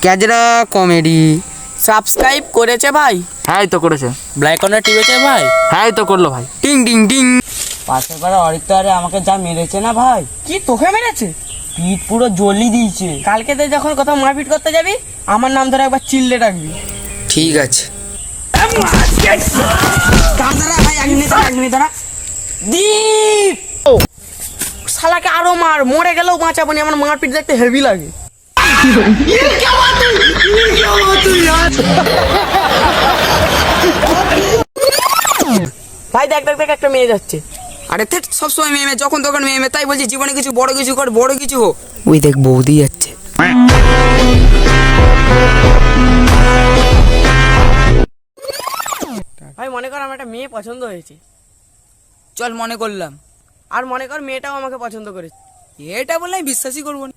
ক্যাজরা comedy subscribe করেছে ভাই? হ্যাঁ তো করেছে। ব্ল্যাক কর্নার টিভিতে ভাই? হ্যাঁ তো করলো ভাই। টিং টিং টিং। পাশের পাড়া অরিত্য আরে আমাকে যা মেরেছে না ভাই, কি তোকে মেরেছে? পিঠ পুরো জ্বলি দিয়েছে। কালকে তুই যখন কোথাও মারপিট করতে যাবি আমার নাম ধরে একবার চিল্লে ডাকবি। ঠিক আছে। দীপ শালাকে আরো মার, মরে গেলেও বাঁচাবো না, আমার মারপিট দেখতে হেভি লাগে। ভাই দেখ দেখ দেখ একটা মেয়ে যাচ্ছে। আরে থেট, সবসময় মেয়ে মেয়ে, যখন তখন মেয়ে মেয়ে, তাই বলছি জীবনে কিছু বড় কিছু কর, বড় কিছু হোক। ওই দেখ বৌদি যাচ্ছে। ভাই মনে কর আমার একটা মেয়ে পছন্দ হয়েছে, চল মনে করলাম। আর মনে কর মেয়েটাও আমাকে পছন্দ করেছে। এটা বললে আমি বিশ্বাসই করবো না।